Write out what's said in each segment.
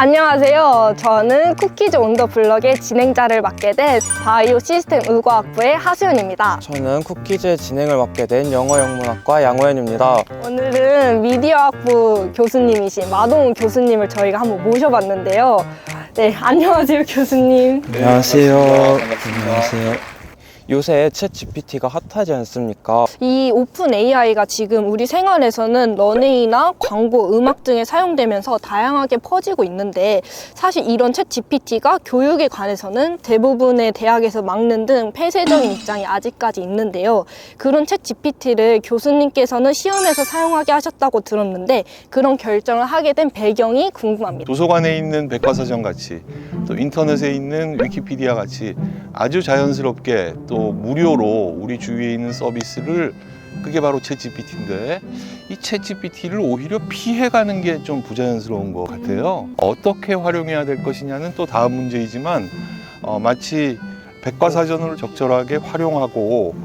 안녕하세요. 저는 쿠키즈 온 더 블럭의 진행자를 맡게 된 바이오 시스템 의과학부의 하수연입니다. 저는 쿠키즈의 진행을 맡게 된 영어영문학과 양호연입니다. 오늘은 미디어학부 교수님이신 마동훈 교수님을 저희가 한번 모셔봤는데요. 네, 안녕하세요, 교수님. 안녕하세요. 안녕하세요. 요새 챗 GPT가 핫하지 않습니까? 이 오픈 AI가 지금 우리 생활에서는 런웨이나 광고, 음악 등에 사용되면서 다양하게 퍼지고 있는데 사실 이런 챗 GPT가 교육에 관해서는 대부분의 대학에서 막는 등 폐쇄적인 입장이 아직까지 있는데요. 그런 챗 GPT를 교수님께서는 시험에서 사용하게 하셨다고 들었는데 그런 결정을 하게 된 배경이 궁금합니다. 도서관에 있는 백과사전 같이 또 인터넷에 있는 위키피디아 같이 아주 자연스럽게 또 무료로 우리 주위에 있는 서비스를 그게 바로 챗GPT인데 이 챗GPT를 오히려 피해가는 게 좀 부자연스러운 것 같아요. 어떻게 활용해야 될 것이냐는 또 다음 문제이지만 마치 백과사전을 적절하게 활용하고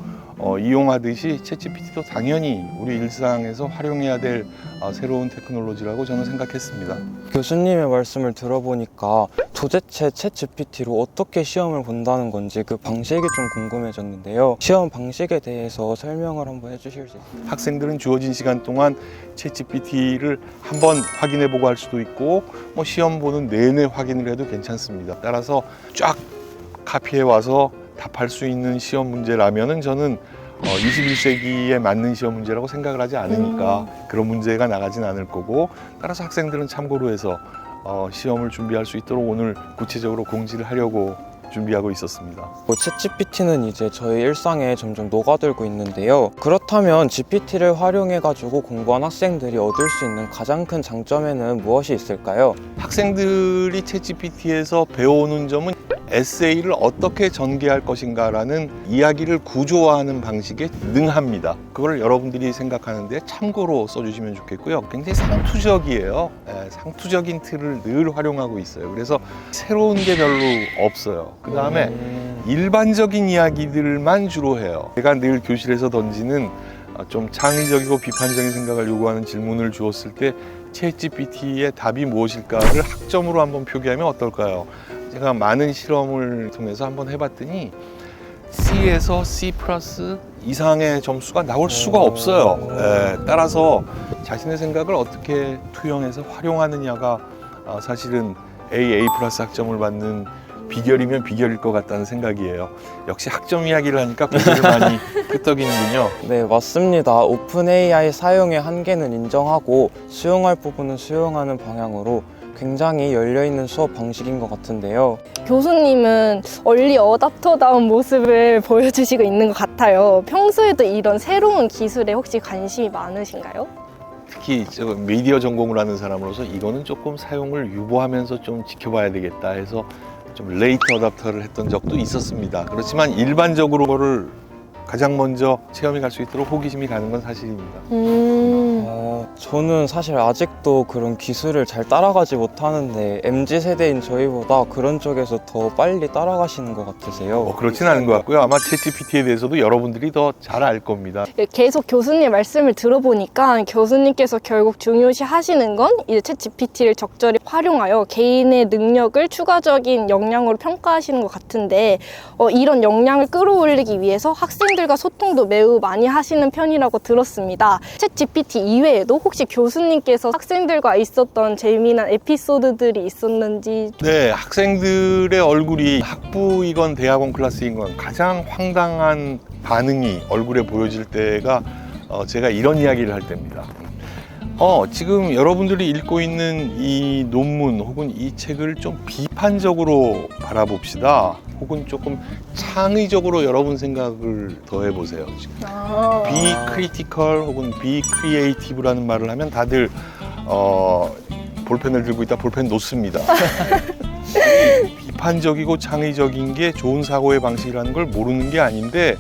이용하듯이 챗GPT도 당연히 우리 일상에서 활용해야 될 새로운 테크놀로지라고 저는 생각했습니다. 교수님의 말씀을 들어보니까 도대체 챗 GPT로 어떻게 시험을 본다는 건지 그 방식이 좀 궁금해졌는데요. 시험 방식에 대해서 설명을 한번 해주실 수 있을까요? 학생들은 주어진 시간 동안 챗GPT를 한번 확인해보고 할 수도 있고 뭐 시험 보는 내내 확인을 해도 괜찮습니다. 따라서 쫙 카피해 와서 답할 수 있는 시험 문제라면은 저는 21세기에 맞는 시험 문제라고 생각을 하지 않으니까 그런 문제가 나가진 않을 거고, 따라서 학생들은 참고로 해서 시험을 준비할 수 있도록 오늘 구체적으로 공지를 하려고 준비하고 있었습니다. 챗 GPT는 이제 저희 일상에 점점 녹아들고 있는데요. 그렇다면 GPT를 활용해가지고 공부한 학생들이 얻을 수 있는 가장 큰 장점에는 무엇이 있을까요? 학생들이 챗GPT에서 배워오는 점은 에세이를 어떻게 전개할 것인가라는 이야기를 구조화하는 방식에 능합니다. 그걸 여러분들이 생각하는데 참고로 써주시면 좋겠고요. 굉장히 상투적이에요. 상투적인 틀을 늘 활용하고 있어요. 그래서 새로운 게 별로 없어요. 그 다음에 일반적인 이야기들만 주로 해요. 제가 늘 교실에서 던지는 좀 창의적이고 비판적인 생각을 요구하는 질문을 주었을 때 챗GPT의 답이 무엇일까를 학점으로 한번 표기하면 어떨까요? 제가 많은 실험을 통해서 한번 해봤더니 C에서 C 플러스 이상의 점수가 나올 수가 없어요. 따라서 자신의 생각을 어떻게 투영해서 활용하느냐가 사실은 A 플러스 학점을 받는 비결이면 비결일 것 같다는 생각이에요. 역시 학점 이야기를 하니까 고개를 많이 끄덕이는군요. 네, 맞습니다. 오픈 AI 사용의 한계는 인정하고 수용할 부분은 수용하는 방향으로 굉장히 열려있는 수업 방식인 것 같은데요. 교수님은 얼리 어답터다운 모습을 보여주시고 있는 것 같아요. 평소에도 이런 새로운 기술에 혹시 관심이 많으신가요? 특히 미디어 전공을 하는 사람으로서 이거는 조금 사용을 유보하면서 좀 지켜봐야 되겠다 해서 좀 레이트 어답터를 했던 적도 있었습니다. 그렇지만 일반적으로 그거를 가장 먼저 체험해 갈 수 있도록 호기심이 가는 건 사실입니다. 저는 사실 아직도 그런 기술을 잘 따라가지 못하는데 MZ세대인 저희보다 그런 쪽에서 더 빨리 따라가시는 것 같으세요. 그렇지는 않은 것 같고요. 아마 챗GPT에 대해서도 여러분들이 더 잘 알 겁니다. 계속 교수님 말씀을 들어보니까 교수님께서 결국 중요시 하시는 건 이제 챗GPT를 적절히 활용하여 개인의 능력을 추가적인 역량으로 평가하시는 것 같은데 이런 역량을 끌어올리기 위해서 학생들과 소통도 매우 많이 하시는 편이라고 들었습니다. 챗GPT 이외에도 혹시 교수님께서 학생들과 있었던 재미난 에피소드들이 있었는지? 네, 학생들의 얼굴이 학부이건 대학원 클래스이건 가장 황당한 반응이 얼굴에 보여질 때가 제가 이런 이야기를 할 때입니다. 지금 여러분들이 읽고 있는 이 논문 혹은 이 책을 좀 비판적으로 바라봅시다. 혹은 조금 창의적으로 여러분 생각을 더 해보세요. Be critical 혹은 be creative라는 말을 하면 다들 볼펜을 들고 있다 볼펜 놓습니다. 비판적이고 창의적인 게 좋은 사고의 방식이라는 걸 모르는 게 아닌데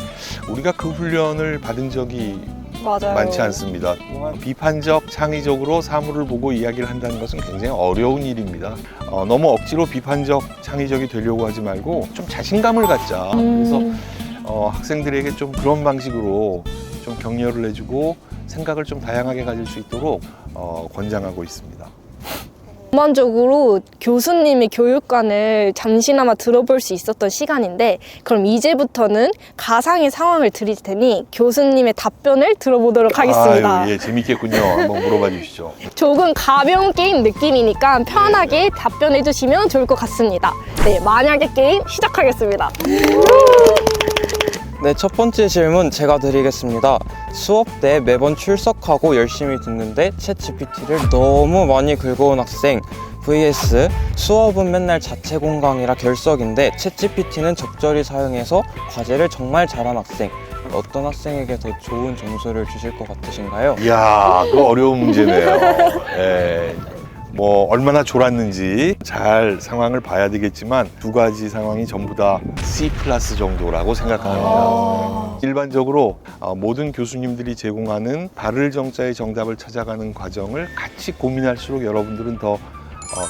우리가 그 훈련을 받은 적이 맞아요. 많지 않습니다. 비판적, 창의적으로 사물을 보고 이야기를 한다는 것은 굉장히 어려운 일입니다. 너무 억지로 비판적, 창의적이 되려고 하지 말고 좀 자신감을 갖자. 그래서 학생들에게 좀 그런 방식으로 좀 격려를 해주고 생각을 좀 다양하게 가질 수 있도록 권장하고 있습니다. 전반적으로 교수님의 교육관을 잠시나마 들어볼 수 있었던 시간인데, 그럼 이제부터는 가상의 상황을 드릴 테니 교수님의 답변을 들어보도록 하겠습니다. 아유, 예, 재밌겠군요. 한번 물어봐 주시죠. 조금 가벼운 게임 느낌이니까 편하게 답변해 주시면 좋을 것 같습니다. 네, 만약에 게임 시작하겠습니다. 네, 첫 번째 질문 제가 드리겠습니다. 수업 때 매번 출석하고 열심히 듣는데 챗GPT를 너무 많이 긁어온 학생 vs 수업은 맨날 자체 공강이라 결석인데 챗GPT는 적절히 사용해서 과제를 정말 잘한 학생. 어떤 학생에게 더 좋은 점수를 주실 것 같으신가요? 이야, 그거 어려운 문제네요. 예. 뭐 얼마나 졸았는지 잘 상황을 봐야 되겠지만 두 가지 상황이 전부 다 C+ 정도라고 생각합니다. 일반적으로 모든 교수님들이 제공하는 발을 정자의 정답을 찾아가는 과정을 같이 고민할수록 여러분들은 더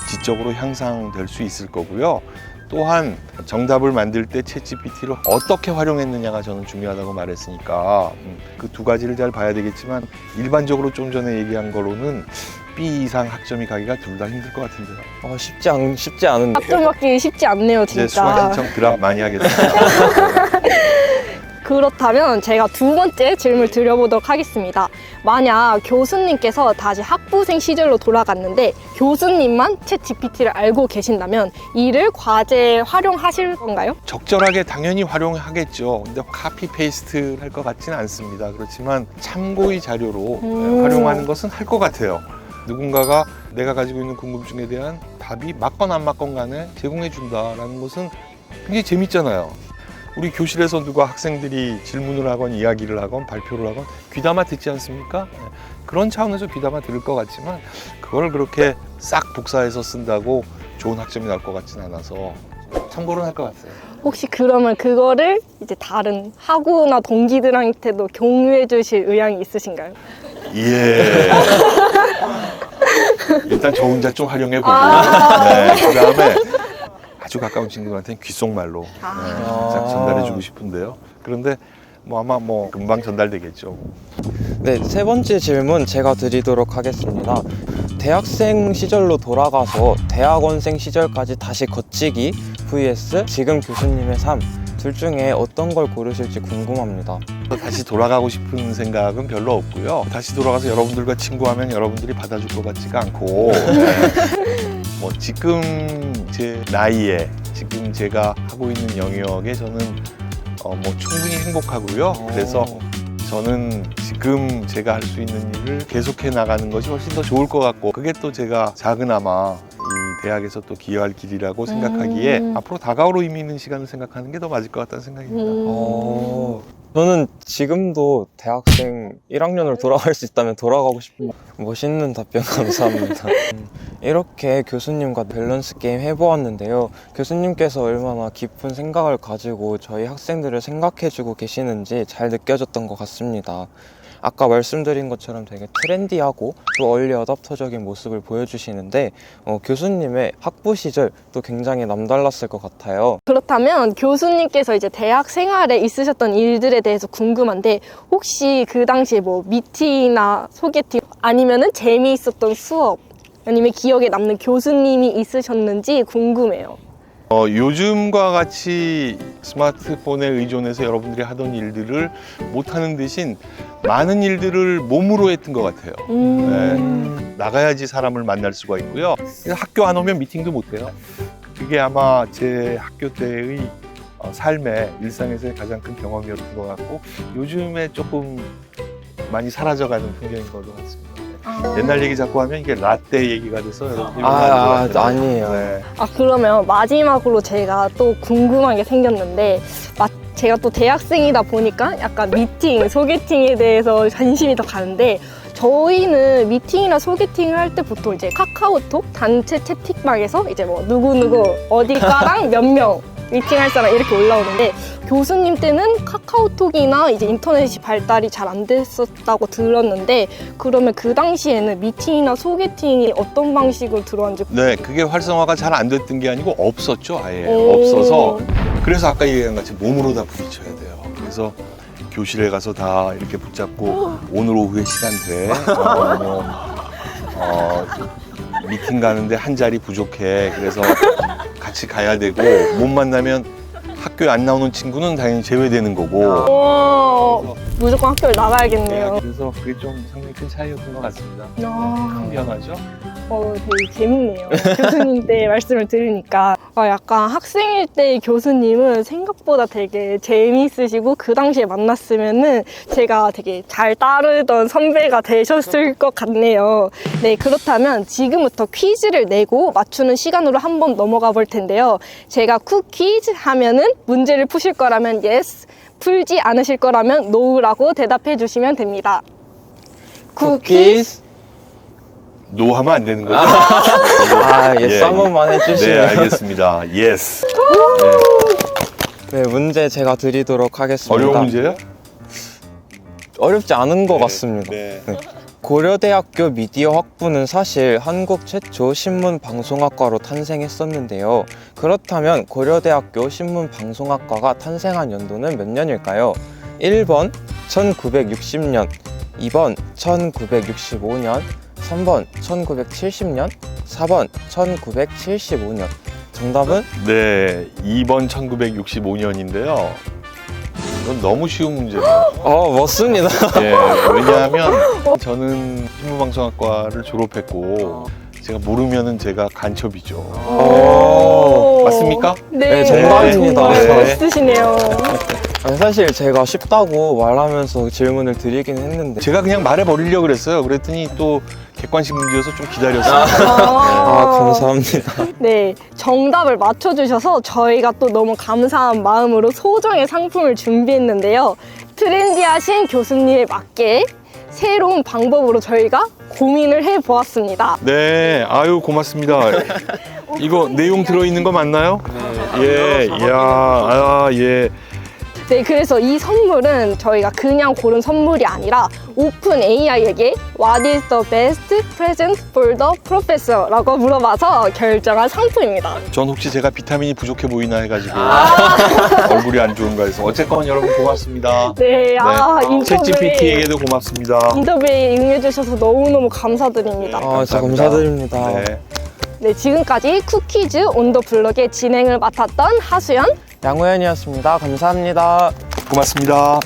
지적으로 향상될 수 있을 거고요. 또한 정답을 만들 때 챗GPT를 어떻게 활용했느냐가 저는 중요하다고 말했으니까 그 두 가지를 잘 봐야 되겠지만 일반적으로 좀 전에 얘기한 거로는 B 이상 학점이 가기가 둘 다 힘들 것 같은데요. 쉽지 않은데. 답변 받기 쉽지 않네요, 이제 진짜. 수강 신청 드랍 많이 하겠습니다. 그렇다면 제가 두 번째 질문을 드려보도록 하겠습니다. 만약 교수님께서 다시 학부생 시절로 돌아갔는데 교수님만 챗 GPT를 알고 계신다면 이를 과제에 활용하실 건가요? 적절하게 당연히 활용하겠죠. 근데 카피 페이스트 할 것 같지는 않습니다. 그렇지만 참고의 자료로 활용하는 것은 할 것 같아요. 누군가가 내가 가지고 있는 궁금증에 대한 답이 맞건 안 맞건 간에 제공해 준다라는 것은 굉장히 재밌잖아요. 우리 교실에서 누가 학생들이 질문을 하건 이야기를 하건 발표를 하건 귀담아 듣지 않습니까? 그런 차원에서 귀담아 들을 것 같지만 그걸 그렇게 싹 복사해서 쓴다고 좋은 학점이 나올 것 같지는 않아서 참고는 할 것 같아요. 혹시 그러면 그거를 이제 다른 학우나 동기들한테도 공유해 주실 의향이 있으신가요? 예. 일단 저 혼자 좀 활용해 보고, 네, 그 다음에 아주 가까운 친구들한테는 귓속말로 딱 전달해주고 싶은데요. 그런데 아마 금방 전달되겠죠. 네, 세 번째 질문 제가 드리도록 하겠습니다. 대학생 시절로 돌아가서 대학원생 시절까지 다시 거치기 vs 지금 교수님의 삶. 둘 중에 어떤 걸 고르실지 궁금합니다. 다시 돌아가고 싶은 생각은 별로 없고요. 다시 돌아가서 여러분들과 친구하면 여러분들이 받아줄 것 같지가 않고 지금 제 나이에 지금 제가 하고 있는 영역에 저는 충분히 행복하고요. 그래서 저는 지금 제가 할 수 있는 일을 계속해 나가는 것이 훨씬 더 좋을 것 같고 그게 또 제가 작은아마 이 대학에서 또 기여할 길이라고 생각하기에 앞으로 다가올 의미 있는 시간을 생각하는 게 더 맞을 것 같다는 생각입니다. 저는 지금도 대학생 1학년으로 돌아갈 수 있다면 돌아가고 싶은 멋있는 답변 감사합니다. 이렇게 교수님과 밸런스 게임 해보았는데요. 교수님께서 얼마나 깊은 생각을 가지고 저희 학생들을 생각해주고 계시는지 잘 느껴졌던 것 같습니다. 아까 말씀드린 것처럼 되게 트렌디하고 또 얼리 어답터적인 모습을 보여주시는데 교수님의 학부 시절 또 굉장히 남달랐을 것 같아요. 그렇다면 교수님께서 이제 대학 생활에 있으셨던 일들에 대해서 궁금한데 혹시 그 당시에 미팅이나 소개팅 아니면은 재미있었던 수업 아니면 기억에 남는 교수님이 있으셨는지 궁금해요. 요즘과 같이 스마트폰에 의존해서 여러분들이 하던 일들을 못하는 대신 많은 일들을 몸으로 했던 것 같아요. 네, 나가야지 사람을 만날 수가 있고요. 학교 안 오면 미팅도 못해요. 그게 아마 제 학교 때의 삶의 일상에서의 가장 큰 경험이었던 것 같고 요즘에 조금 많이 사라져가는 풍경인 것 같습니다. 옛날 얘기 자꾸 하면 이게 라떼 얘기가 돼서 여러분들이 아니에요. 네. 그러면 마지막으로 제가 또 궁금한 게 생겼는데 제가 또 대학생이다 보니까 약간 미팅, 소개팅에 대해서 관심이 더 가는데 저희는 미팅이나 소개팅을 할 때 보통 이제 카카오톡 단체 채팅방에서 이제 누구누구 어디과랑 몇 명 미팅할 사람 이렇게 올라오는데 교수님 때는 카카오톡이나 이제 인터넷이 발달이 잘 안 됐었다고 들었는데 그러면 그 당시에는 미팅이나 소개팅이 어떤 방식으로 들어왔는지 네, 그게 활성화가 잘 안 됐던 게 아니고 없었죠, 아예. 없어서 그래서 아까 얘기한 같이 몸으로 다 부딪혀야 돼요. 그래서 교실에 가서 다 이렇게 붙잡고 오늘 오후에 시간 돼? 미팅 가는데 한 자리 부족해. 그래서 같이 가야 되고 못 만나면 학교에 안 나오는 친구는 당연히 제외되는 거고. 오, 무조건 학교를 나가야겠네요. 그래서 그게 좀 상당히 큰 차이였던 것 같습니다. 아. 큰 변화죠. 되게 재밌네요. 교수님 때 말씀을 들으니까. 약간 학생일 때 교수님은 생각보다 되게 재미있으시고 그 당시에 만났으면은 제가 되게 잘 따르던 선배가 되셨을 것 같네요. 네, 그렇다면 지금부터 퀴즈를 내고 맞추는 시간으로 한번 넘어가 볼 텐데요. 제가 퀴즈 하면은 문제를 푸실 거라면 yes, 풀지 않으실 거라면 no라고 대답해 주시면 됩니다. 쿠키즈. 노 하면 안 되는 거죠? 예스 예. 한 번만 네, 해주시면. 알겠습니다. 예스. 네, 문제 제가 드리도록 하겠습니다. 어려운 문제요? 어렵지 않은 것 같습니다. 네. 고려대학교 미디어 학부는 사실 한국 최초 신문방송학과로 탄생했었는데요. 그렇다면 고려대학교 신문방송학과가 탄생한 연도는 몇 년일까요? 1번 1960년, 2번 1965년, 3번 1970년, 4번 1975년. 정답은? 네, 2번 1965년인데요. 이건 너무 쉬운 문제네요. 맞습니다. 예, 왜냐하면 저는 신문방송학과를 졸업했고 제가 모르면은 제가 간첩이죠. 오. 맞습니까? 네, 네, 정답입니다. 정말 네. 멋있으시네요. 사실 제가 쉽다고 말하면서 질문을 드리긴 했는데 제가 그냥 말해버리려고 그랬어요. 그랬더니 또 객관식 문제여서 좀 기다렸어요. 감사합니다. 네, 정답을 맞춰주셔서 저희가 또 너무 감사한 마음으로 소정의 상품을 준비했는데요. 트렌디하신 교수님에 맞게 새로운 방법으로 저희가 고민을 해보았습니다. 네, 아유 고맙습니다. 이거 내용 들어있는 거 맞나요? 예, 예. 네, 그래서 이 선물은 저희가 그냥 고른 선물이 아니라 오픈 AI에게 What is the best present for the professor? 라고 물어봐서 결정한 상품입니다. 전 혹시 제가 비타민이 부족해 보이나 해가지고 얼굴이 안 좋은가 해서 어쨌건 여러분 고맙습니다. 네, 챗GPT에게도 고맙습니다. 인터뷰에 응해주셔서 너무너무 감사드립니다. 진짜 감사드립니다. 네. 네, 지금까지 쿠키즈 온 더 블럭의 진행을 맡았던 하수연, 양호연이었습니다. 감사합니다. 고맙습니다.